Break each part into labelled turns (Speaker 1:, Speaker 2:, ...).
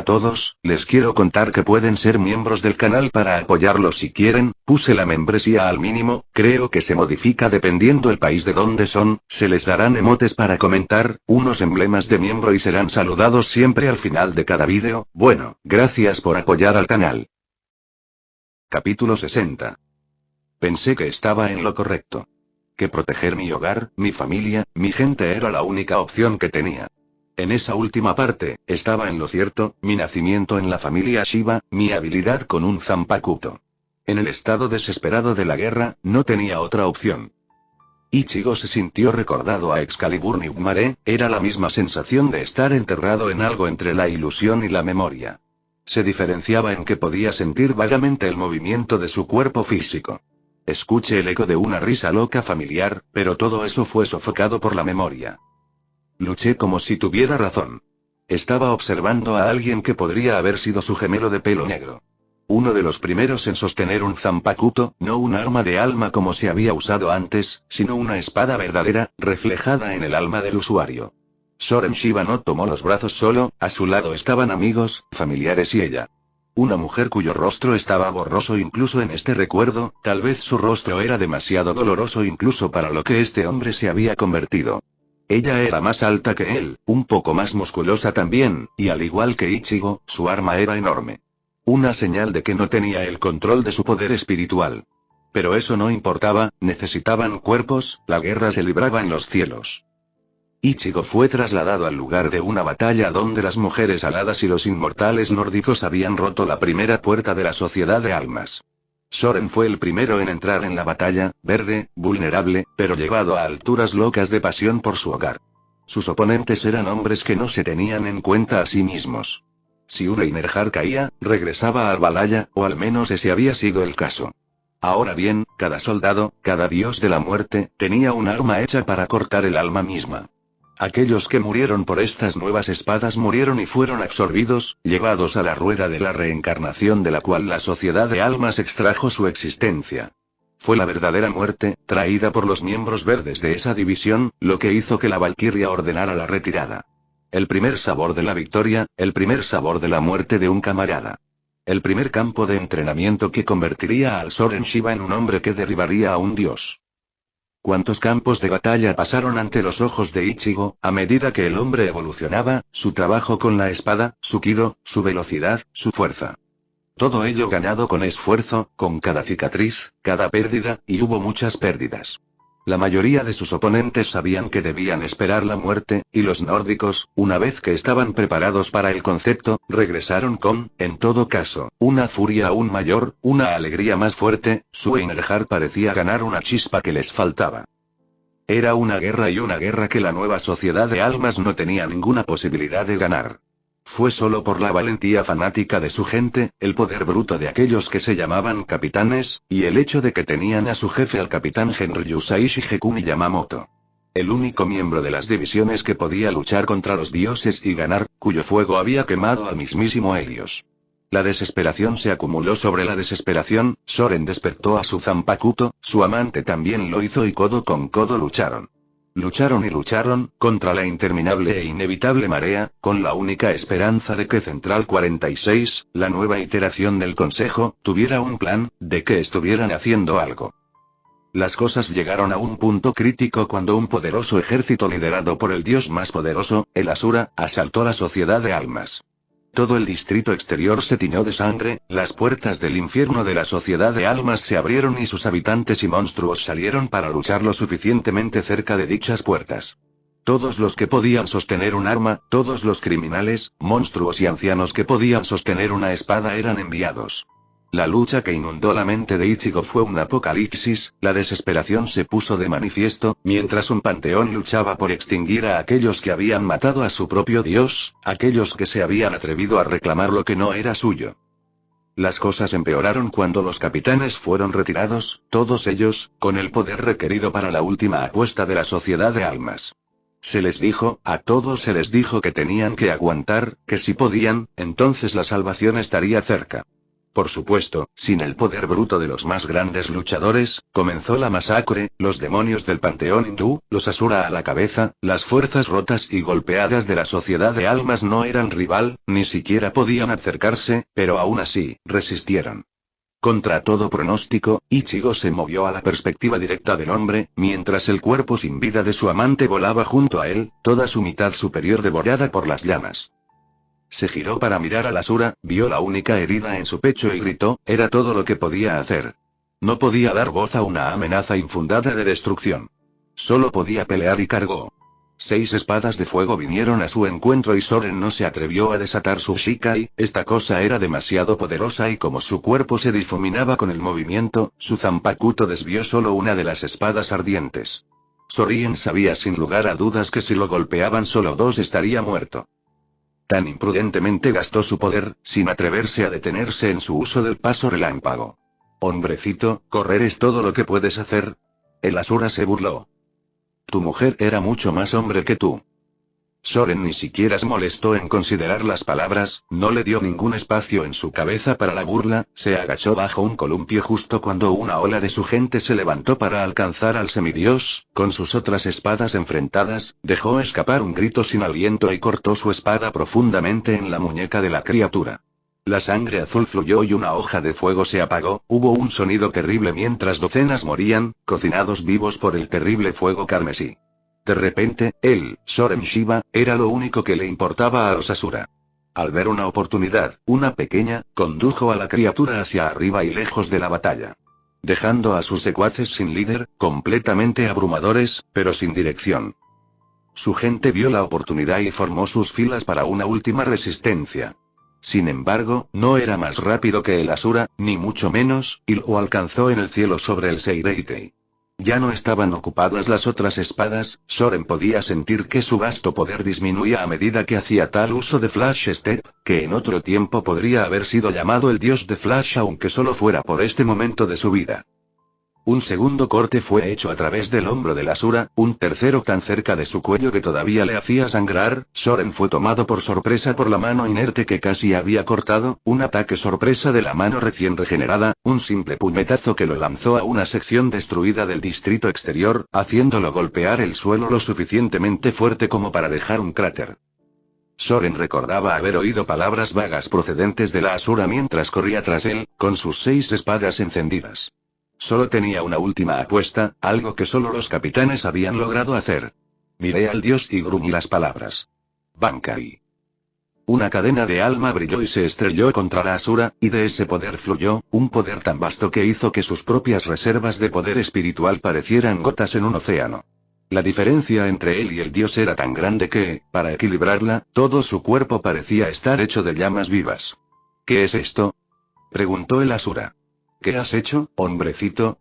Speaker 1: todos, les quiero contar que pueden ser miembros del canal para apoyarlo si quieren, puse la membresía al mínimo, creo que se modifica dependiendo el país de donde son, se les darán emotes para comentar, unos emblemas de miembro y serán saludados siempre al final de cada vídeo, bueno, gracias por apoyar al canal. Capítulo 60. Pensé que estaba en lo correcto. Que proteger mi hogar, mi familia, mi gente era la única opción que tenía. En esa última parte, estaba en lo cierto, mi nacimiento en la familia Shiba, mi habilidad con un Zanpakuto. En el estado desesperado de la guerra, no tenía otra opción. Ichigo se sintió recordado a Excalibur Nigmare, era la misma sensación de estar enterrado en algo entre la ilusión y la memoria. Se diferenciaba en que podía sentir vagamente el movimiento de su cuerpo físico. Escuché el eco de una risa loca familiar, pero todo eso fue sofocado por la memoria. Luché como si tuviera razón. Estaba observando a alguien que podría haber sido su gemelo de pelo negro. Uno de los primeros en sostener un Zanpakuto, no un arma de alma como se había usado antes, sino una espada verdadera, reflejada en el alma del usuario. Soren Shiba no tomó los brazos solo, a su lado estaban amigos, familiares y ella. Una mujer cuyo rostro estaba borroso incluso en este recuerdo, tal vez su rostro era demasiado doloroso incluso para lo que este hombre se había convertido. Ella era más alta que él, un poco más musculosa también, y al igual que Ichigo, su arma era enorme. Una señal de que no tenía el control de su poder espiritual. Pero eso no importaba, necesitaban cuerpos, la guerra se libraba en los cielos. Ichigo fue trasladado al lugar de una batalla donde las mujeres aladas y los inmortales nórdicos habían roto la primera puerta de la sociedad de almas. Soren fue el primero en entrar en la batalla, verde, vulnerable, pero llevado a alturas locas de pasión por su hogar. Sus oponentes eran hombres que no se tenían en cuenta a sí mismos. Si un Einerjar caía, regresaba al Valhalla, o al menos ese había sido el caso. Ahora bien, cada soldado, cada dios de la muerte, tenía un arma hecha para cortar el alma misma. Aquellos que murieron por estas nuevas espadas murieron y fueron absorbidos, llevados a la rueda de la reencarnación de la cual la sociedad de almas extrajo su existencia. Fue la verdadera muerte, traída por los miembros verdes de esa división, lo que hizo que la Valquiria ordenara la retirada. El primer sabor de la victoria, el primer sabor de la muerte de un camarada. El primer campo de entrenamiento que convertiría al Soren Shiba en un hombre que derribaría a un dios. ¿Cuántos campos de batalla pasaron ante los ojos de Ichigo, a medida que el hombre evolucionaba, su trabajo con la espada, su kido, su velocidad, su fuerza? Todo ello ganado con esfuerzo, con cada cicatriz, cada pérdida, y hubo muchas pérdidas. La mayoría de sus oponentes sabían que debían esperar la muerte, y los nórdicos, una vez que estaban preparados para el concepto, regresaron con, en todo caso, una furia aún mayor, una alegría más fuerte, su Einerjar parecía ganar una chispa que les faltaba. Era una guerra y una guerra que la nueva sociedad de almas no tenía ninguna posibilidad de ganar. Fue solo por la valentía fanática de su gente, el poder bruto de aquellos que se llamaban capitanes, y el hecho de que tenían a su jefe al capitán Henryusai Shigekuni Yamamoto. El único miembro de las divisiones que podía luchar contra los dioses y ganar, cuyo fuego había quemado al mismísimo Helios. La desesperación se acumuló sobre la desesperación, Soren despertó a su Zanpakuto, su amante también lo hizo y codo con codo lucharon. Lucharon y lucharon, contra la interminable e inevitable marea, con la única esperanza de que Central 46, la nueva iteración del Consejo, tuviera un plan, de que estuvieran haciendo algo. Las cosas llegaron a un punto crítico cuando un poderoso ejército liderado por el dios más poderoso, el Asura, asaltó la sociedad de almas. Todo el distrito exterior se tiñó de sangre, las puertas del infierno de la sociedad de almas se abrieron y sus habitantes y monstruos salieron para luchar lo suficientemente cerca de dichas puertas. Todos los que podían sostener un arma, todos los criminales, monstruos y ancianos que podían sostener una espada eran enviados. La lucha que inundó la mente de Ichigo fue un apocalipsis, la desesperación se puso de manifiesto, mientras un panteón luchaba por extinguir a aquellos que habían matado a su propio dios, aquellos que se habían atrevido a reclamar lo que no era suyo. Las cosas empeoraron cuando los capitanes fueron retirados, todos ellos, con el poder requerido para la última apuesta de la sociedad de almas. Se les dijo, a todos se les dijo que tenían que aguantar, que si podían, entonces la salvación estaría cerca. Por supuesto, sin el poder bruto de los más grandes luchadores, comenzó la masacre, los demonios del panteón hindú, los Asura a la cabeza, las fuerzas rotas y golpeadas de la sociedad de almas no eran rival, ni siquiera podían acercarse, pero aún así, resistieron. Contra todo pronóstico, Ichigo se movió a la perspectiva directa del hombre, mientras el cuerpo sin vida de su amante volaba junto a él, toda su mitad superior devorada por las llamas. Se giró para mirar al Asura, vio la única herida en su pecho y gritó, era todo lo que podía hacer. No podía dar voz a una amenaza infundada de destrucción. Solo podía pelear y cargó. 6 espadas de fuego vinieron a su encuentro y Soren no se atrevió a desatar su Shikai, esta cosa era demasiado poderosa y como su cuerpo se difuminaba con el movimiento, su Zanpakuto desvió solo una de las espadas ardientes. Sorien sabía sin lugar a dudas que si lo golpeaban solo 2 estaría muerto. Tan imprudentemente gastó su poder, sin atreverse a detenerse en su uso del paso relámpago. Hombrecito, ¿correr es todo lo que puedes hacer? El Asura se burló. Tu mujer era mucho más hombre que tú. Soren ni siquiera se molestó en considerar las palabras, no le dio ningún espacio en su cabeza para la burla, se agachó bajo un columpio justo cuando una ola de su gente se levantó para alcanzar al semidios, con sus otras espadas enfrentadas, dejó escapar un grito sin aliento y cortó su espada profundamente en la muñeca de la criatura. La sangre azul fluyó y una hoja de fuego se apagó, hubo un sonido terrible mientras docenas morían, cocinados vivos por el terrible fuego carmesí. De repente, él, Soren Shiba, era lo único que le importaba a los Asura. Al ver una oportunidad, una pequeña, condujo a la criatura hacia arriba y lejos de la batalla. Dejando a sus secuaces sin líder, completamente abrumadores, pero sin dirección. Su gente vio la oportunidad y formó sus filas para una última resistencia. Sin embargo, no era más rápido que el Asura, ni mucho menos, y lo alcanzó en el cielo sobre el Seireitei. Ya no estaban ocupadas las otras espadas, Soren podía sentir que su vasto poder disminuía a medida que hacía tal uso de Flash Step, que en otro tiempo podría haber sido llamado el dios de Flash aunque solo fuera por este momento de su vida. Un segundo corte fue hecho a través del hombro del Asura, un tercero tan cerca de su cuello que todavía le hacía sangrar. Soren fue tomado por sorpresa por la mano inerte que casi había cortado, un ataque sorpresa de la mano recién regenerada, un simple puñetazo que lo lanzó a una sección destruida del distrito exterior, haciéndolo golpear el suelo lo suficientemente fuerte como para dejar un cráter. Soren recordaba haber oído palabras vagas procedentes de la Asura mientras corría tras él, con sus 6 espadas encendidas. Solo tenía una última apuesta, algo que solo los capitanes habían logrado hacer. Miré al dios y gruñí las palabras. Bankai. Una cadena de alma brilló y se estrelló contra la Asura, y de ese poder fluyó, un poder tan vasto que hizo que sus propias reservas de poder espiritual parecieran gotas en un océano. La diferencia entre él y el dios era tan grande que, para equilibrarla, todo su cuerpo parecía estar hecho de llamas vivas. ¿Qué es esto?, preguntó el Asura. ¿Qué has hecho, hombrecito?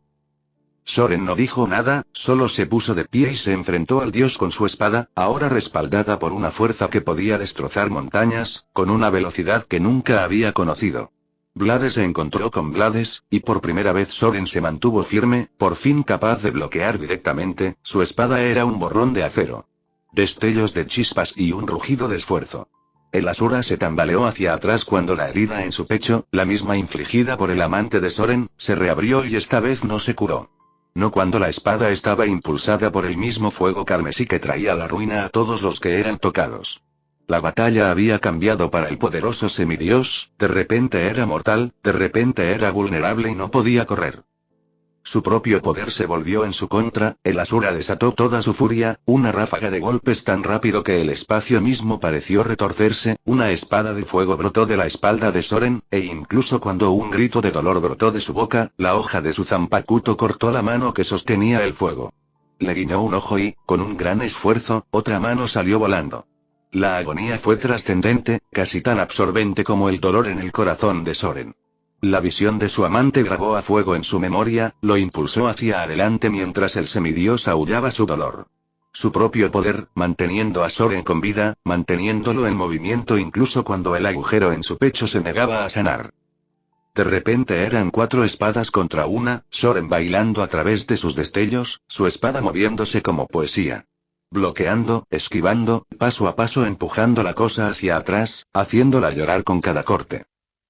Speaker 1: Soren no dijo nada, solo se puso de pie y se enfrentó al dios con su espada, ahora respaldada por una fuerza que podía destrozar montañas, con una velocidad que nunca había conocido. Blades se encontró con Blades, y por primera vez Soren se mantuvo firme, por fin capaz de bloquear directamente, su espada era un borrón de acero. Destellos de chispas y un rugido de esfuerzo. El Asura se tambaleó hacia atrás cuando la herida en su pecho, la misma infligida por el amante de Soren, se reabrió y esta vez no se curó. No cuando la espada estaba impulsada por el mismo fuego carmesí que traía la ruina a todos los que eran tocados. La batalla había cambiado para el poderoso semidios, de repente era mortal, de repente era vulnerable y no podía correr. Su propio poder se volvió en su contra, el Asura desató toda su furia, una ráfaga de golpes tan rápido que el espacio mismo pareció retorcerse, una espada de fuego brotó de la espalda de Soren, e incluso cuando un grito de dolor brotó de su boca, la hoja de su Zanpakuto cortó la mano que sostenía el fuego. Le guiñó un ojo y, con un gran esfuerzo, otra mano salió volando. La agonía fue trascendente, casi tan absorbente como el dolor en el corazón de Soren. La visión de su amante grabó a fuego en su memoria, lo impulsó hacia adelante mientras el semidios aullaba su dolor. Su propio poder, manteniendo a Soren con vida, manteniéndolo en movimiento incluso cuando el agujero en su pecho se negaba a sanar. De repente eran 4 espadas contra una, Soren bailando a través de sus destellos, su espada moviéndose como poesía. Bloqueando, esquivando, paso a paso empujando la cosa hacia atrás, haciéndola llorar con cada corte.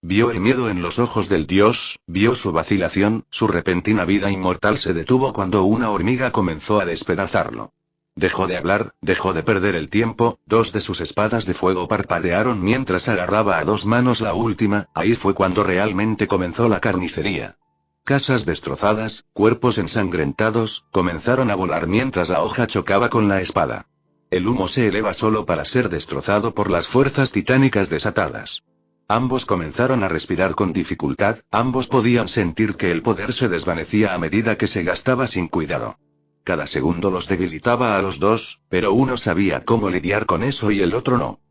Speaker 1: Vio el miedo en los ojos del dios, vio su vacilación, su repentina vida inmortal se detuvo cuando una hormiga comenzó a despedazarlo. Dejó de hablar, dejó de perder el tiempo, dos de sus espadas de fuego parpadearon mientras agarraba a dos manos la última, ahí fue cuando realmente comenzó la carnicería. Casas destrozadas, cuerpos ensangrentados, comenzaron a volar mientras la hoja chocaba con la espada. El humo se eleva solo para ser destrozado por las fuerzas titánicas desatadas. Ambos comenzaron a respirar con dificultad, ambos podían sentir que el poder se desvanecía a medida que se gastaba sin cuidado. Cada segundo los debilitaba a los dos, pero uno sabía cómo lidiar con eso y el otro no.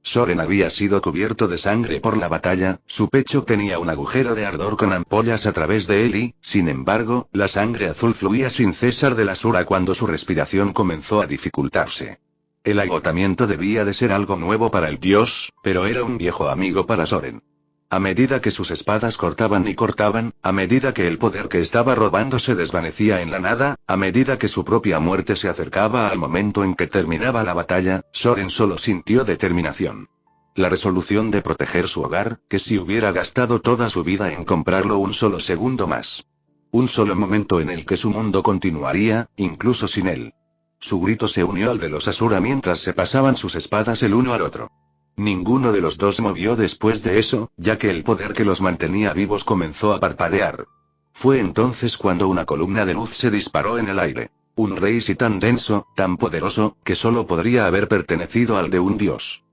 Speaker 1: Soren había sido cubierto de sangre por la batalla, su pecho tenía un agujero de ardor con ampollas a través de él y, sin embargo, la sangre azul fluía sin cesar de la sura cuando su respiración comenzó a dificultarse. El agotamiento debía de ser algo nuevo para el dios, pero era un viejo amigo para Soren. A medida que sus espadas cortaban y cortaban, a medida que el poder que estaba robando se desvanecía en la nada, a medida que su propia muerte se acercaba al momento en que terminaba la batalla, Soren solo sintió determinación. La resolución de proteger su hogar, que si hubiera gastado toda su vida en comprarlo un solo segundo más. Un solo momento en el que su mundo continuaría, incluso sin él. Su grito se unió al de los Asura mientras se pasaban sus espadas el uno al otro. Ninguno de los dos movió después de eso, ya que el poder que los mantenía vivos comenzó a parpadear. Fue entonces cuando una columna de luz se disparó en el aire. Un Reisi tan denso, tan poderoso, que solo podría haber pertenecido al de un dios.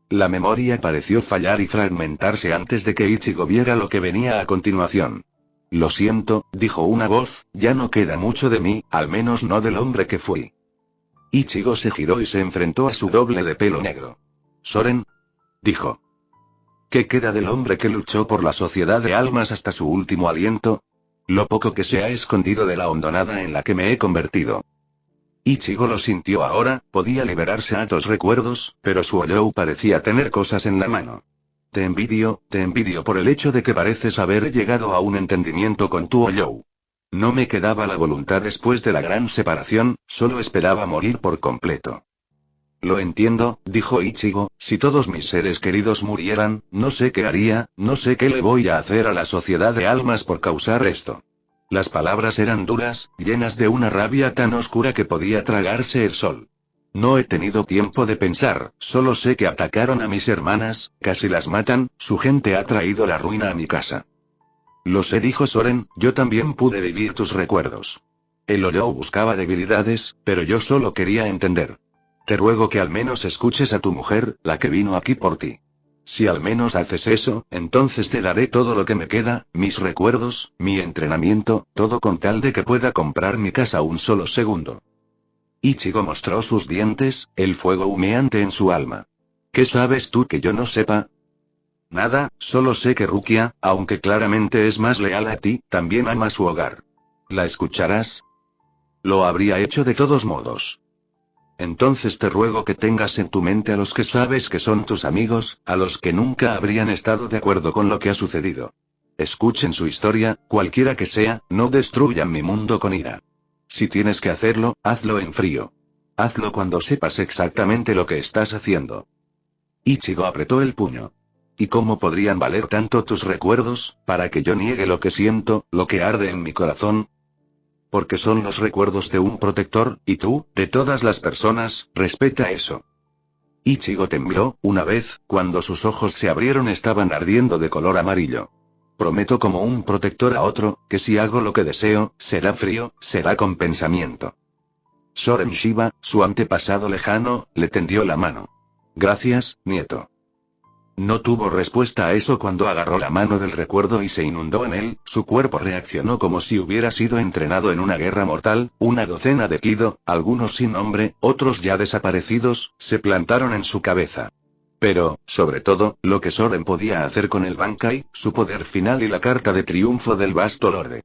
Speaker 1: La memoria pareció fallar y fragmentarse antes de que Ichigo viera lo que venía a continuación. Lo siento, dijo una voz, ya no queda mucho de mí, al menos no del hombre que fui. Ichigo se giró y se enfrentó a su doble de pelo negro. Soren, dijo. ¿Qué queda del hombre que luchó por la sociedad de almas hasta su último aliento? Lo poco que se ha escondido de la hondonada en la que me he convertido. Ichigo lo sintió ahora, podía liberarse a tus recuerdos, pero su Oyou parecía tener cosas en la mano. Te envidio por el hecho de que pareces haber llegado a un entendimiento con tu Oyou. No me quedaba la voluntad después de la gran separación, solo esperaba morir por completo. Lo entiendo, dijo Ichigo, si todos mis seres queridos murieran, no sé qué haría, no sé qué le voy a hacer a la sociedad de almas por causar esto. Las palabras eran duras, llenas de una rabia tan oscura que podía tragarse el sol. No he tenido tiempo de pensar, solo sé que atacaron a mis hermanas, casi las matan, su gente ha traído la ruina a mi casa. Lo sé, dijo Soren, yo también pude vivir tus recuerdos. El Oyou buscaba debilidades, pero yo solo quería entender. Te ruego que al menos escuches a tu mujer, la que vino aquí por ti. Si al menos haces eso, entonces te daré todo lo que me queda, mis recuerdos, mi entrenamiento, todo con tal de que pueda comprar mi casa un solo segundo. Ichigo mostró sus dientes, el fuego humeante en su alma. ¿Qué sabes tú que yo no sepa? Nada, solo sé que Rukia, aunque claramente es más leal a ti, también ama su hogar. ¿La escucharás? Lo habría hecho de todos modos. Entonces te ruego que tengas en tu mente a los que sabes que son tus amigos, a los que nunca habrían estado de acuerdo con lo que ha sucedido. Escuchen su historia, cualquiera que sea, no destruyan mi mundo con ira. Si tienes que hacerlo, hazlo en frío. Hazlo cuando sepas exactamente lo que estás haciendo. Ichigo apretó el puño. ¿Y cómo podrían valer tanto tus recuerdos, para que yo niegue lo que siento, lo que arde en mi corazón? Porque son los recuerdos de un protector, y tú, de todas las personas, respeta eso. Ichigo tembló, una vez, cuando sus ojos se abrieron estaban ardiendo de color amarillo. Prometo como un protector a otro, que si hago lo que deseo, será frío, será con pensamiento. Soren Shiba, su antepasado lejano, le tendió la mano. Gracias, nieto. No tuvo respuesta a eso cuando agarró la mano del recuerdo y se inundó en él, su cuerpo reaccionó como si hubiera sido entrenado en una guerra mortal, una docena de Kido, algunos sin nombre, otros ya desaparecidos, se plantaron en su cabeza. Pero, sobre todo, lo que Soren podía hacer con el Bankai, su poder final y la carta de triunfo del vasto Lorde.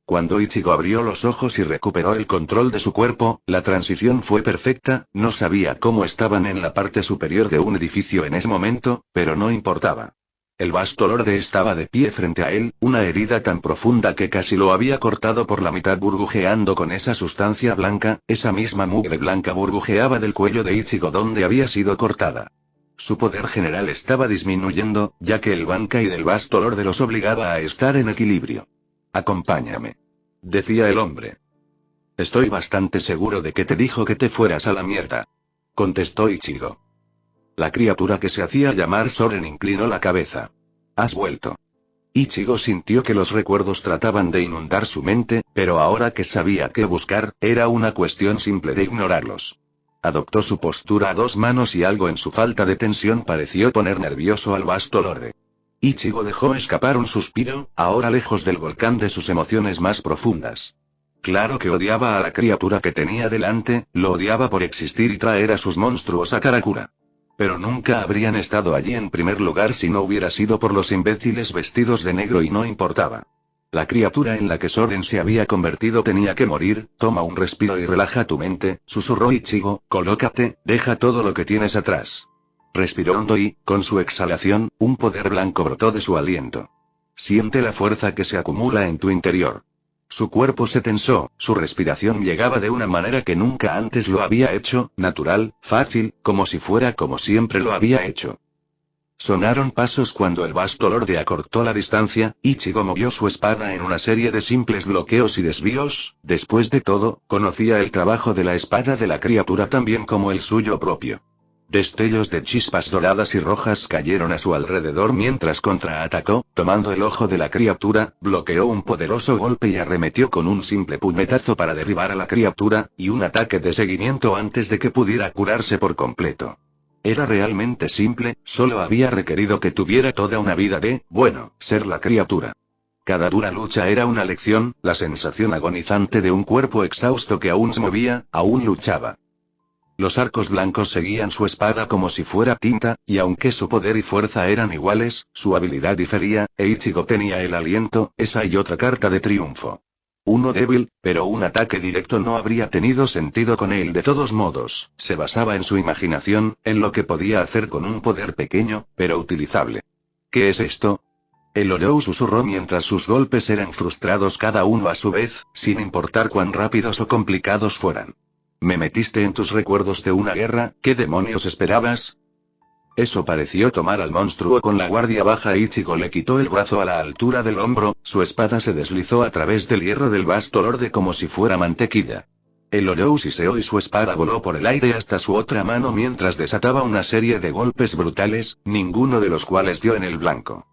Speaker 1: Cuando Ichigo abrió los ojos y recuperó el control de su cuerpo, la transición fue perfecta, no sabía cómo estaban en la parte superior de un edificio en ese momento, pero no importaba. El vasto Lorde estaba de pie frente a él, una herida tan profunda que casi lo había cortado por la mitad burbujeando con esa sustancia blanca, esa misma mugre blanca burbujeaba del cuello de Ichigo donde había sido cortada. Su poder general estaba disminuyendo, ya que el Bankai del vasto Lorde los obligaba a estar en equilibrio. Acompáñame, decía el hombre. Estoy bastante seguro de que te dijo que te fueras a la mierda, contestó Ichigo. La criatura que se hacía llamar Soren inclinó la cabeza. ¿Has vuelto? Ichigo sintió que los recuerdos trataban de inundar su mente, pero ahora que sabía qué buscar, era una cuestión simple de ignorarlos. Adoptó su postura a dos manos y algo en su falta de tensión pareció poner nervioso al vasto Lorde. Ichigo dejó escapar un suspiro, ahora lejos del volcán de sus emociones más profundas. Claro que odiaba a la criatura que tenía delante, lo odiaba por existir y traer a sus monstruos a Karakura. Pero nunca habrían estado allí en primer lugar si no hubiera sido por los imbéciles vestidos de negro y no importaba. La criatura en la que Soren se había convertido tenía que morir. Toma un respiro y relaja tu mente, susurró Ichigo, colócate, deja todo lo que tienes atrás. Respiró hondo y, con su exhalación, un poder blanco brotó de su aliento. Siente la fuerza que se acumula en tu interior. Su cuerpo se tensó, su respiración llegaba de una manera que nunca antes lo había hecho, natural, fácil, como si fuera como siempre lo había hecho. Sonaron pasos cuando el vasto Lorde acortó la distancia. Ichigo movió su espada en una serie de simples bloqueos y desvíos. Después de todo, conocía el trabajo de la espada de la criatura tan bien como el suyo propio. Destellos de chispas doradas y rojas cayeron a su alrededor mientras contraatacó, tomando el ojo de la criatura, bloqueó un poderoso golpe y arremetió con un simple puñetazo para derribar a la criatura, y un ataque de seguimiento antes de que pudiera curarse por completo. Era realmente simple, solo había requerido que tuviera toda una vida de, bueno, ser la criatura. Cada dura lucha era una lección, la sensación agonizante de un cuerpo exhausto que aún se movía, aún luchaba. Los arcos blancos seguían su espada como si fuera tinta, y aunque su poder y fuerza eran iguales, su habilidad difería, e Ichigo tenía el aliento, esa y otra carta de triunfo. Uno débil, pero un ataque directo no habría tenido sentido con él de todos modos, se basaba en su imaginación, en lo que podía hacer con un poder pequeño, pero utilizable. ¿Qué es esto? El Olou susurró mientras sus golpes eran frustrados cada uno a su vez, sin importar cuán rápidos o complicados fueran. Me metiste en tus recuerdos de una guerra, ¿qué demonios esperabas? Eso pareció tomar al monstruo con la guardia baja. Ichigo le quitó el brazo a la altura del hombro, su espada se deslizó a través del hierro del vasto Lorde como si fuera mantequilla. El Olou siseó y su espada voló por el aire hasta su otra mano mientras desataba una serie de golpes brutales, ninguno de los cuales dio en el blanco.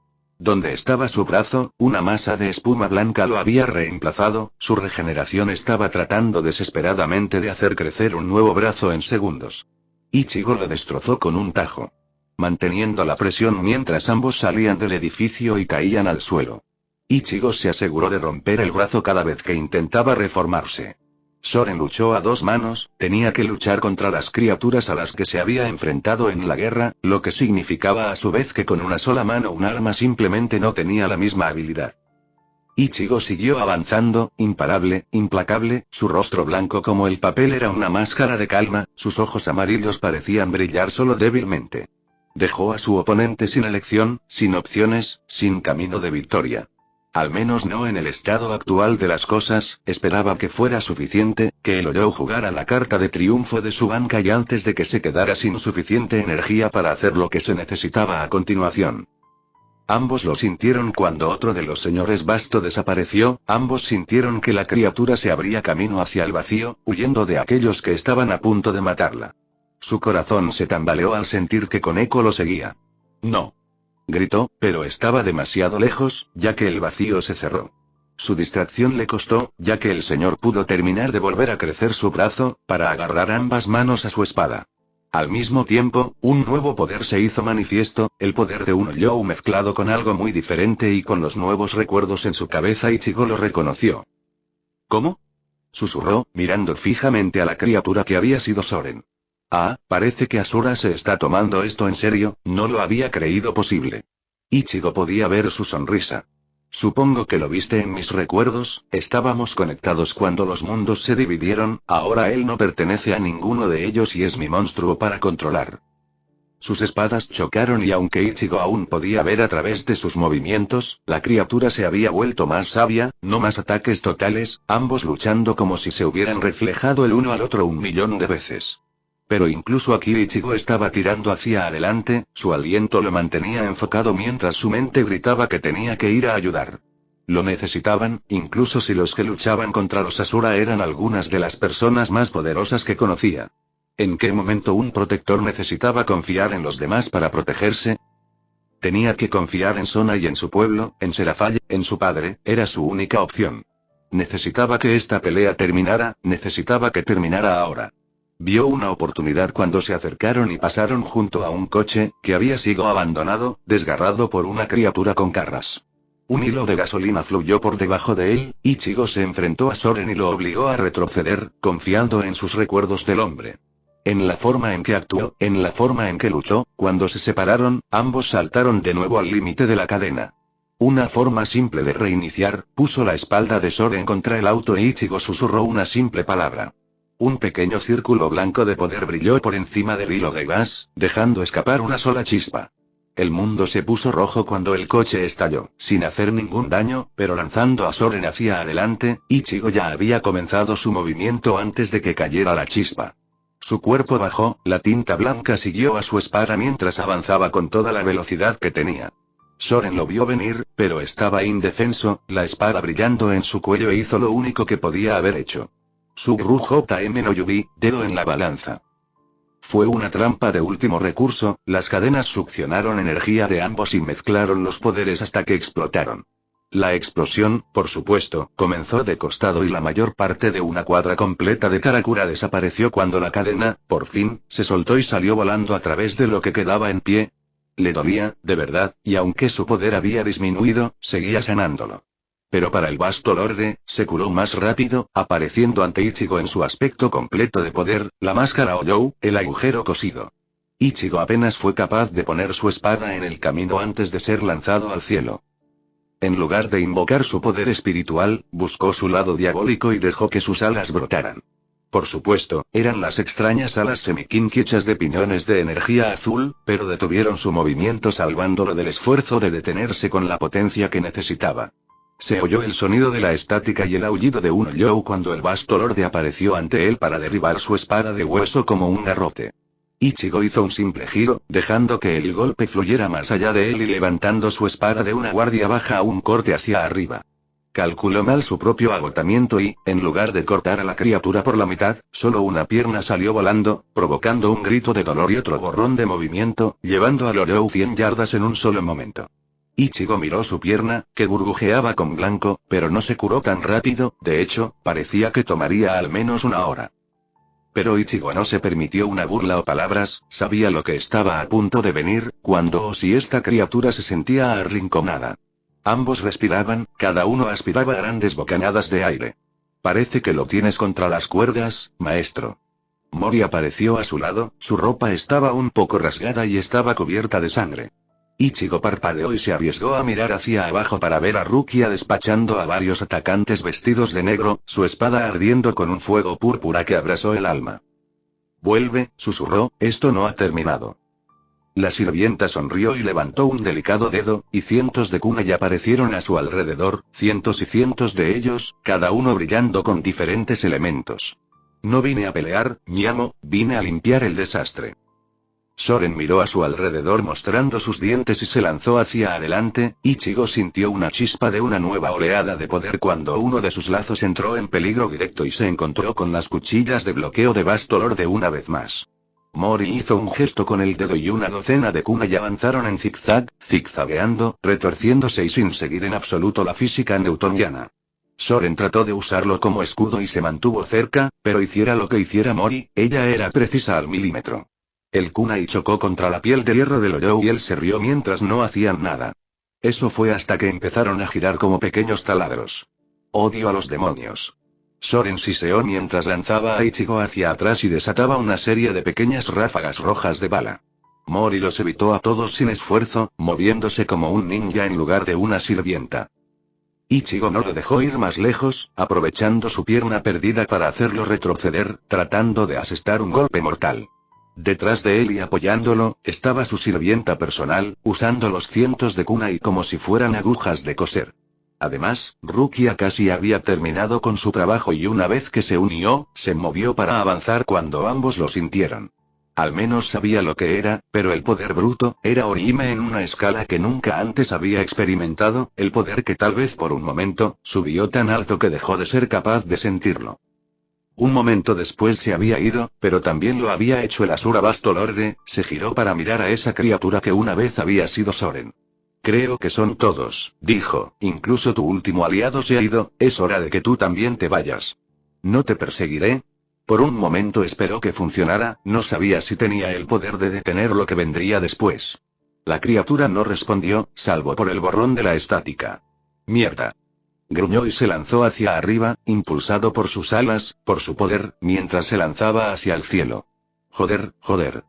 Speaker 1: Donde estaba su brazo, una masa de espuma blanca lo había reemplazado, su regeneración estaba tratando desesperadamente de hacer crecer un nuevo brazo en segundos. Ichigo lo destrozó con un tajo. Manteniendo la presión mientras ambos salían del edificio y caían al suelo. Ichigo se aseguró de romper el brazo cada vez que intentaba reformarse. Soren luchó a dos manos, tenía que luchar contra las criaturas a las que se había enfrentado en la guerra, lo que significaba a su vez que con una sola mano un arma simplemente no tenía la misma habilidad. Ichigo siguió avanzando, imparable, implacable, su rostro blanco como el papel era una máscara de calma, sus ojos amarillos parecían brillar solo débilmente. Dejó a su oponente sin elección, sin opciones, sin camino de victoria. Al menos no en el estado actual de las cosas, esperaba que fuera suficiente, que el Olou jugara la carta de triunfo de su Bankai antes de que se quedara sin suficiente energía para hacer lo que se necesitaba a continuación. Ambos lo sintieron cuando otro de los señores Basto desapareció, ambos sintieron que la criatura se abría camino hacia el vacío, huyendo de aquellos que estaban a punto de matarla. Su corazón se tambaleó al sentir que Koneko lo seguía. No. Gritó, pero estaba demasiado lejos, ya que el vacío se cerró. Su distracción le costó, ya que el señor pudo terminar de volver a crecer su brazo, para agarrar ambas manos a su espada. Al mismo tiempo, un nuevo poder se hizo manifiesto, el poder de un Olou mezclado con algo muy diferente y con los nuevos recuerdos en su cabeza. Ichigo lo reconoció. ¿Cómo? Susurró, mirando fijamente a la criatura que había sido Soren. Ah, parece que Asura se está tomando esto en serio, no lo había creído posible. Ichigo podía ver su sonrisa. Supongo que lo viste en mis recuerdos, estábamos conectados cuando los mundos se dividieron, ahora él no pertenece a ninguno de ellos y es mi monstruo para controlar. Sus espadas chocaron y aunque Ichigo aún podía ver a través de sus movimientos, la criatura se había vuelto más sabia, no más ataques totales, ambos luchando como si se hubieran reflejado el uno al otro 1.000.000 de veces. Pero incluso aquí Ichigo estaba tirando hacia adelante, su aliento lo mantenía enfocado mientras su mente gritaba que tenía que ir a ayudar. Lo necesitaban, incluso si los que luchaban contra los Asura eran algunas de las personas más poderosas que conocía. ¿En qué momento un protector necesitaba confiar en los demás para protegerse? Tenía que confiar en Sona y en su pueblo, en Serafall, en su padre, era su única opción. Necesitaba que esta pelea terminara, necesitaba que terminara ahora. Vio una oportunidad cuando se acercaron y pasaron junto a un coche, que había sido abandonado, desgarrado por una criatura con garras. Un hilo de gasolina fluyó por debajo de él, Ichigo se enfrentó a Soren y lo obligó a retroceder, confiando en sus recuerdos del hombre. En la forma en que actuó, en la forma en que luchó, cuando se separaron, ambos saltaron de nuevo al límite de la cadena. Una forma simple de reiniciar, puso la espalda de Soren contra el auto e Ichigo susurró una simple palabra. Un pequeño círculo blanco de poder brilló por encima del hilo de gas, dejando escapar una sola chispa. El mundo se puso rojo cuando el coche estalló, sin hacer ningún daño, pero lanzando a Soren hacia adelante, Ichigo ya había comenzado su movimiento antes de que cayera la chispa. Su cuerpo bajó, la tinta blanca siguió a su espada mientras avanzaba con toda la velocidad que tenía. Soren lo vio venir, pero estaba indefenso, la espada brillando en su cuello e hizo lo único que podía haber hecho. Sugru JM no Yubi, dedo en la balanza. Fue una trampa de último recurso, las cadenas succionaron energía de ambos y mezclaron los poderes hasta que explotaron. La explosión, por supuesto, comenzó de costado y la mayor parte de una cuadra completa de Karakura desapareció cuando la cadena, por fin, se soltó y salió volando a través de lo que quedaba en pie. Le dolía, de verdad, y aunque su poder había disminuido, seguía sanándolo. Pero para el vasto lorde, se curó más rápido, apareciendo ante Ichigo en su aspecto completo de poder, la máscara Oyou, el agujero cosido. Ichigo apenas fue capaz de poner su espada en el camino antes de ser lanzado al cielo. En lugar de invocar su poder espiritual, buscó su lado diabólico y dejó que sus alas brotaran. Por supuesto, eran las extrañas alas semiquinquichas de piñones de energía azul, pero detuvieron su movimiento salvándolo del esfuerzo de detenerse con la potencia que necesitaba. Se oyó el sonido de la estática y el aullido de un Oyou cuando el vasto lorde apareció ante él para derribar su espada de hueso como un garrote. Ichigo hizo un simple giro, dejando que el golpe fluyera más allá de él y levantando su espada de una guardia baja a un corte hacia arriba. Calculó mal su propio agotamiento y, en lugar de cortar a la criatura por la mitad, solo una pierna salió volando, provocando un grito de dolor y otro borrón de movimiento, llevando al Oyou 100 yardas en un solo momento. Ichigo miró su pierna, que burbujeaba con blanco, pero no se curó tan rápido, de hecho, parecía que tomaría al menos una hora. Pero Ichigo no se permitió una burla o palabras, sabía lo que estaba a punto de venir, cuando o si esta criatura se sentía arrinconada. Ambos respiraban, cada uno aspiraba grandes bocanadas de aire. Parece que lo tienes contra las cuerdas, maestro. Mori apareció a su lado, su ropa estaba un poco rasgada y estaba cubierta de sangre. Ichigo parpadeó y se arriesgó a mirar hacia abajo para ver a Rukia despachando a varios atacantes vestidos de negro, su espada ardiendo con un fuego púrpura que abrasó el alma. Vuelve, susurró, esto no ha terminado. La sirvienta sonrió y levantó un delicado dedo, y cientos de kunai aparecieron a su alrededor, cientos y cientos de ellos, cada uno brillando con diferentes elementos. No vine a pelear, mi amo, vine a limpiar el desastre. Soren miró a su alrededor mostrando sus dientes y se lanzó hacia adelante. Ichigo sintió una chispa de una nueva oleada de poder cuando uno de sus lazos entró en peligro directo y se encontró con las cuchillas de bloqueo de vasto lorde una vez más. Mori hizo un gesto con el dedo y una docena de kunai avanzaron en zigzag, zigzagueando, retorciéndose y sin seguir en absoluto la física newtoniana. Soren trató de usarlo como escudo y se mantuvo cerca, pero hiciera lo que hiciera Mori, ella era precisa al milímetro. El kunai chocó contra la piel de hierro del Oyou y él se rió mientras no hacían nada. Eso fue hasta que empezaron a girar como pequeños taladros. Odio a los demonios. Soren siseó mientras lanzaba a Ichigo hacia atrás y desataba una serie de pequeñas ráfagas rojas de bala. Mori los evitó a todos sin esfuerzo, moviéndose como un ninja en lugar de una sirvienta. Ichigo no lo dejó ir más lejos, aprovechando su pierna perdida para hacerlo retroceder, tratando de asestar un golpe mortal. Detrás de él y apoyándolo, estaba su sirvienta personal, usando los cientos de kunai como si fueran agujas de coser. Además, Rukia casi había terminado con su trabajo y una vez que se unió, se movió para avanzar cuando ambos lo sintieron. Al menos sabía lo que era, pero el poder bruto, era Orihime en una escala que nunca antes había experimentado, el poder que tal vez por un momento, subió tan alto que dejó de ser capaz de sentirlo. Un momento después se había ido, pero también lo había hecho el Asura Bastolorde, se giró para mirar a esa criatura que una vez había sido Soren. Creo que son todos, dijo, incluso tu último aliado se ha ido, es hora de que tú también te vayas. ¿No te perseguiré? Por un momento esperó que funcionara, no sabía si tenía el poder de detener lo que vendría después. La criatura no respondió, salvo por el borrón de la estática. Mierda. Gruñó y se lanzó hacia arriba, impulsado por sus alas, por su poder, mientras se lanzaba hacia el cielo. Joder, joder.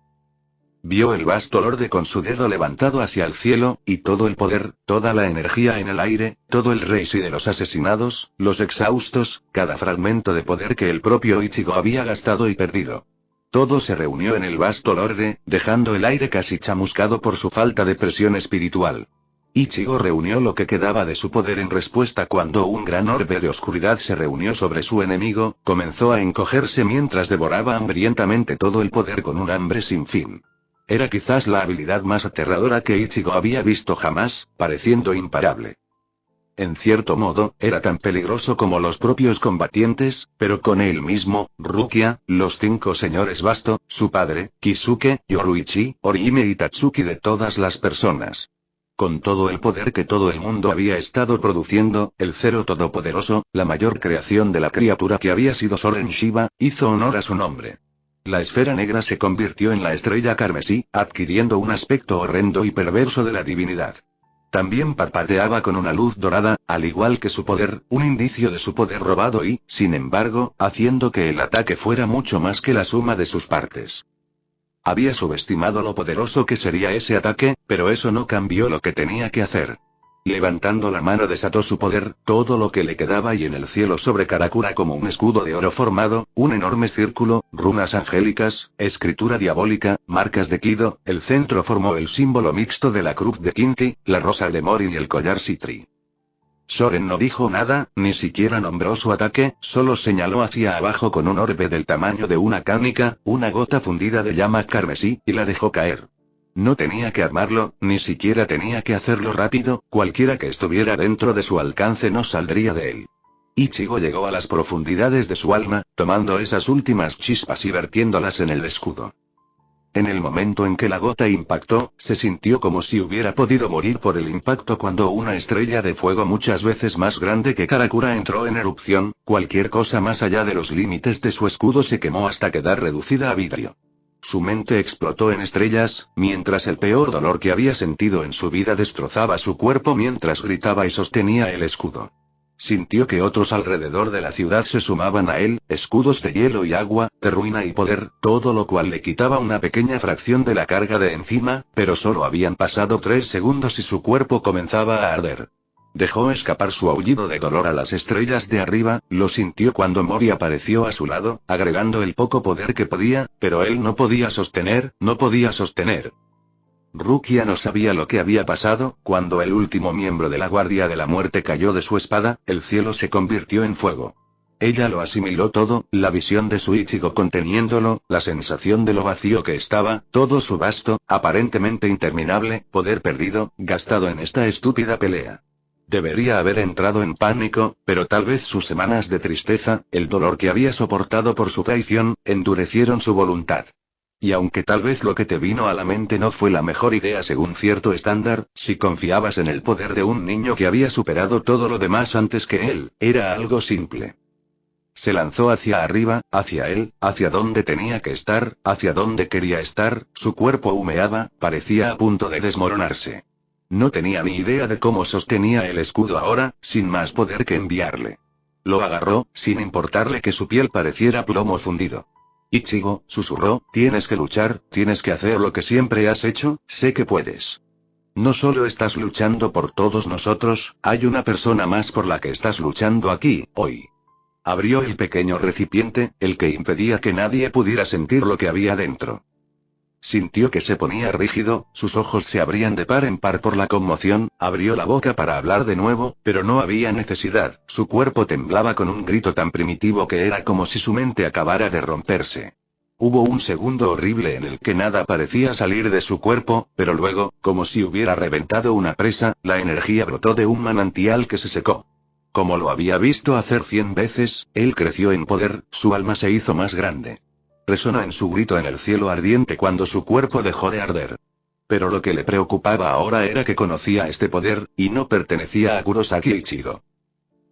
Speaker 1: Vio el Bastolorde con su dedo levantado hacia el cielo, y todo el poder, toda la energía en el aire, todo el reisi de los asesinados, los exhaustos, cada fragmento de poder que el propio Ichigo había gastado y perdido. Todo se reunió en el Bastolorde, dejando el aire casi chamuscado por su falta de presión espiritual. Ichigo reunió lo que quedaba de su poder en respuesta cuando un gran orbe de oscuridad se reunió sobre su enemigo, comenzó a encogerse mientras devoraba hambrientamente todo el poder con un hambre sin fin. Era quizás la habilidad más aterradora que Ichigo había visto jamás, pareciendo imparable. En cierto modo, era tan peligroso como los propios combatientes, pero con él mismo, Rukia, los 5 señores Basto, su padre, Kisuke, Yoruichi, Orihime y Tatsuki de todas las personas. Con todo el poder que todo el mundo había estado produciendo, el Cero Todopoderoso, la mayor creación de la criatura que había sido Soren Shiba, hizo honor a su nombre. La esfera negra se convirtió en la estrella carmesí, adquiriendo un aspecto horrendo y perverso de la divinidad. También parpadeaba con una luz dorada, al igual que su poder, un indicio de su poder robado y, sin embargo, haciendo que el ataque fuera mucho más que la suma de sus partes. Había subestimado lo poderoso que sería ese ataque, pero eso no cambió lo que tenía que hacer. Levantando la mano desató su poder, todo lo que le quedaba y en el cielo sobre Karakura como un escudo de oro formado, un enorme círculo, runas angélicas, escritura diabólica, marcas de Kido, el centro formó el símbolo mixto de la cruz de Kinki, la rosa de Morin y el collar Citri. Soren no dijo nada, ni siquiera nombró su ataque, solo señaló hacia abajo con un orbe del tamaño de una cánica, una gota fundida de llama carmesí, y la dejó caer. No tenía que armarlo, ni siquiera tenía que hacerlo rápido, cualquiera que estuviera dentro de su alcance no saldría de él. Ichigo llegó a las profundidades de su alma, tomando esas últimas chispas y vertiéndolas en el escudo. En el momento en que la gota impactó, se sintió como si hubiera podido morir por el impacto cuando una estrella de fuego muchas veces más grande que Karakura entró en erupción, cualquier cosa más allá de los límites de su escudo se quemó hasta quedar reducida a vidrio. Su mente explotó en estrellas, mientras el peor dolor que había sentido en su vida destrozaba su cuerpo mientras gritaba y sostenía el escudo. Sintió que otros alrededor de la ciudad se sumaban a él, escudos de hielo y agua, de ruina y poder, todo lo cual le quitaba una pequeña fracción de la carga de encima, pero solo habían pasado 3 segundos y su cuerpo comenzaba a arder. Dejó escapar su aullido de dolor a las estrellas de arriba, lo sintió cuando Mori apareció a su lado, agregando el poco poder que podía, pero él no podía sostener, no podía sostener. Rukia no sabía lo que había pasado, cuando el último miembro de la Guardia de la Muerte cayó de su espada, el cielo se convirtió en fuego. Ella lo asimiló todo, la visión de su Ichigo conteniéndolo, la sensación de lo vacío que estaba, todo su vasto, aparentemente interminable, poder perdido, gastado en esta estúpida pelea. Debería haber entrado en pánico, pero tal vez sus semanas de tristeza, el dolor que había soportado por su traición, endurecieron su voluntad. Y aunque tal vez lo que te vino a la mente no fue la mejor idea según cierto estándar, si confiabas en el poder de un niño que había superado todo lo demás antes que él, era algo simple. Se lanzó hacia arriba, hacia él, hacia donde tenía que estar, hacia donde quería estar, su cuerpo humeaba, parecía a punto de desmoronarse. No tenía ni idea de cómo sostenía el escudo ahora, sin más poder que enviarle. Lo agarró, sin importarle que su piel pareciera plomo fundido. Ichigo, susurró, tienes que luchar, tienes que hacer lo que siempre has hecho, sé que puedes. No solo estás luchando por todos nosotros, hay una persona más por la que estás luchando aquí, hoy. Abrió el pequeño recipiente, el que impedía que nadie pudiera sentir lo que había dentro. Sintió que se ponía rígido, sus ojos se abrían de par en par por la conmoción, abrió la boca para hablar de nuevo, pero no había necesidad, su cuerpo temblaba con un grito tan primitivo que era como si su mente acabara de romperse. Hubo un segundo horrible en el que nada parecía salir de su cuerpo, pero luego, como si hubiera reventado una presa, la energía brotó de un manantial que se secó. Como lo había visto hacer 100 veces, él creció en poder, su alma se hizo más grande. Resonó en su grito en el cielo ardiente cuando su cuerpo dejó de arder. Pero lo que le preocupaba ahora era que conocía este poder, y no pertenecía a Kurosaki Ichigo.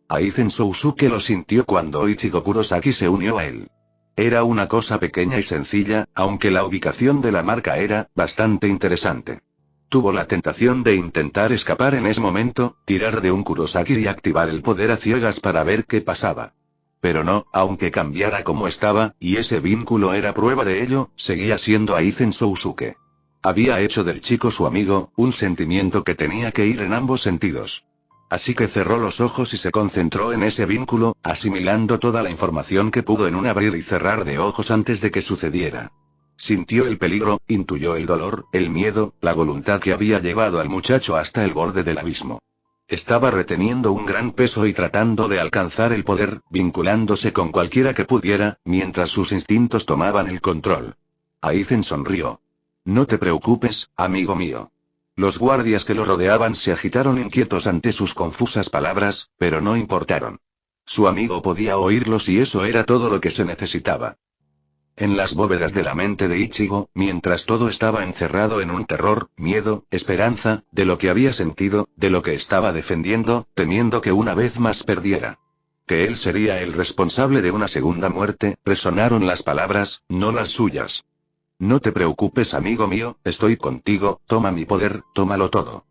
Speaker 1: Aizen Sousuke lo sintió cuando Ichigo Kurosaki se unió a él. Era una cosa pequeña y sencilla, aunque la ubicación de la marca era bastante interesante. Tuvo la tentación de intentar escapar en ese momento, tirar de un Kurosaki y activar el poder a ciegas para ver qué pasaba. Pero no, aunque cambiara como estaba, y ese vínculo era prueba de ello, seguía siendo Aizen Sousuke. Había hecho del chico su amigo, un sentimiento que tenía que ir en ambos sentidos. Así que cerró los ojos y se concentró en ese vínculo, asimilando toda la información que pudo en un abrir y cerrar de ojos antes de que sucediera. Sintió el peligro, intuyó el dolor, el miedo, la voluntad que había llevado al muchacho hasta el borde del abismo. Estaba reteniendo un gran peso y tratando de alcanzar el poder, vinculándose con cualquiera que pudiera, mientras sus instintos tomaban el control. Aizen sonrió. No te preocupes, amigo mío. Los guardias que lo rodeaban se agitaron inquietos ante sus confusas palabras, pero no importaron. Su amigo podía oírlos y eso era todo lo que se necesitaba. En las bóvedas de la mente de Ichigo, mientras todo estaba encerrado en un terror, miedo, esperanza, de lo que había sentido, de lo que estaba defendiendo, temiendo que una vez más perdiera. Que él sería el responsable de una segunda muerte, resonaron las palabras, no las suyas. No te preocupes, amigo mío, estoy contigo, toma mi poder, tómalo todo.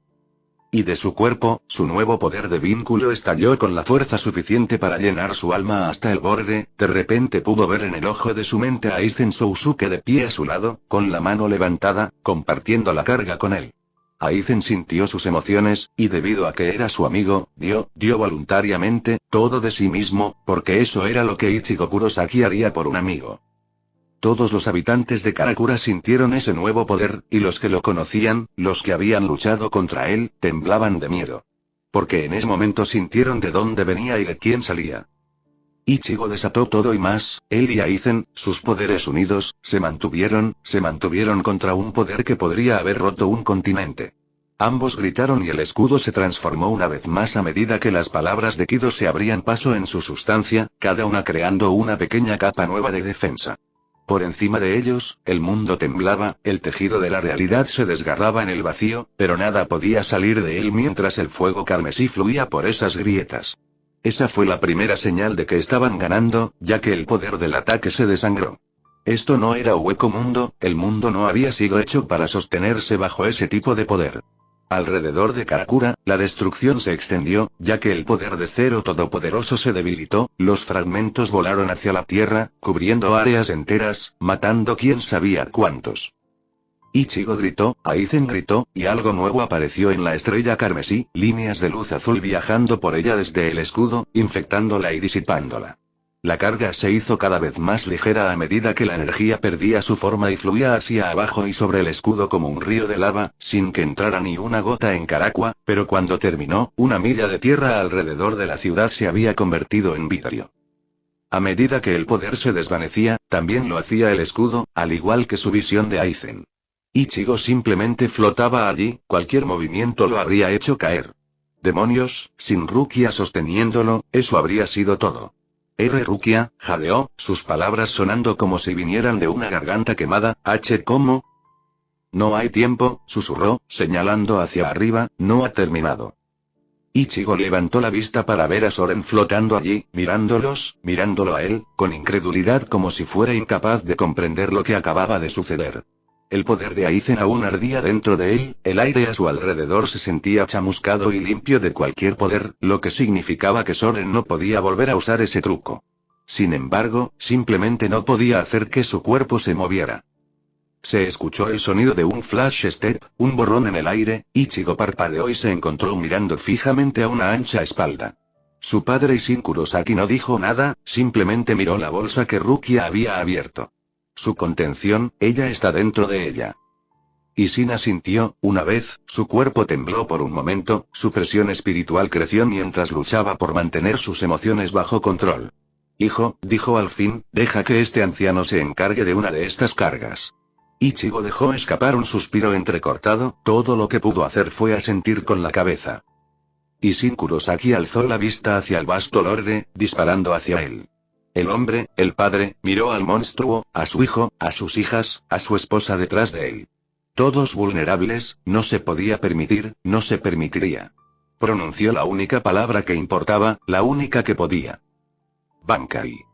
Speaker 1: Y de su cuerpo, su nuevo poder de vínculo estalló con la fuerza suficiente para llenar su alma hasta el borde, de repente pudo ver en el ojo de su mente a Aizen Sousuke de pie a su lado, con la mano levantada, compartiendo la carga con él. Aizen sintió sus emociones, y debido a que era su amigo, dio voluntariamente, todo de sí mismo, porque eso era lo que Ichigo Kurosaki haría por un amigo. Todos los habitantes de Karakura sintieron ese nuevo poder, y los que lo conocían, los que habían luchado contra él, temblaban de miedo. Porque en ese momento sintieron de dónde venía y de quién salía. Ichigo desató todo y más, él y Aizen, sus poderes unidos, se mantuvieron contra un poder que podría haber roto un continente. Ambos gritaron y el escudo se transformó una vez más a medida que las palabras de Kido se abrían paso en su sustancia, cada una creando una pequeña capa nueva de defensa. Por encima de ellos, el mundo temblaba, el tejido de la realidad se desgarraba en el vacío, pero nada podía salir de él mientras el fuego carmesí fluía por esas grietas. Esa fue la primera señal de que estaban ganando, ya que el poder del ataque se desangró. Esto no era hueco mundo, el mundo no había sido hecho para sostenerse bajo ese tipo de poder. Alrededor de Karakura, la destrucción se extendió, ya que el poder de Zero Todopoderoso se debilitó, los fragmentos volaron hacia la tierra, cubriendo áreas enteras, matando quién sabía cuántos. Ichigo gritó, Aizen gritó, y algo nuevo apareció en la estrella carmesí, líneas de luz azul viajando por ella desde el escudo, infectándola y disipándola. La carga se hizo cada vez más ligera a medida que la energía perdía su forma y fluía hacia abajo y sobre el escudo como un río de lava, sin que entrara ni una gota en Karakura, pero cuando terminó, una milla de tierra alrededor de la ciudad se había convertido en vidrio. A medida que el poder se desvanecía, también lo hacía el escudo, al igual que su visión de Aizen. Ichigo simplemente flotaba allí, cualquier movimiento lo habría hecho caer. Demonios, sin Rukia sosteniéndolo, eso habría sido todo. Rukia, jadeó, sus palabras sonando como si vinieran de una garganta quemada, ¿cómo? No hay tiempo, susurró, señalando hacia arriba, no ha terminado. Ichigo levantó la vista para ver a Soren flotando allí, mirándolo a él, con incredulidad como si fuera incapaz de comprender lo que acababa de suceder. El poder de Aizen aún ardía dentro de él, el aire a su alrededor se sentía chamuscado y limpio de cualquier poder, lo que significaba que Soren no podía volver a usar ese truco. Sin embargo, simplemente no podía hacer que su cuerpo se moviera. Se escuchó el sonido de un flash step, un borrón en el aire, Ichigo parpadeó y se encontró mirando fijamente a una ancha espalda. Su padre y Shin Kurosaki no dijo nada, simplemente miró la bolsa que Rukia había abierto. Su contención, ella está dentro de ella. Y Sin asintió, una vez, su cuerpo tembló por un momento, su presión espiritual creció mientras luchaba por mantener sus emociones bajo control. Hijo, dijo al fin, deja que este anciano se encargue de una de estas cargas. Ichigo dejó escapar un suspiro entrecortado, todo lo que pudo hacer fue asentir con la cabeza. Y Shin Kurosaki alzó la vista hacia el vasto lorde, disparando hacia él. El hombre, el padre, miró al monstruo, a su hijo, a sus hijas, a su esposa detrás de él. Todos vulnerables, no se podía permitir, no se permitiría. Pronunció la única palabra que importaba, la única que podía. Bankai.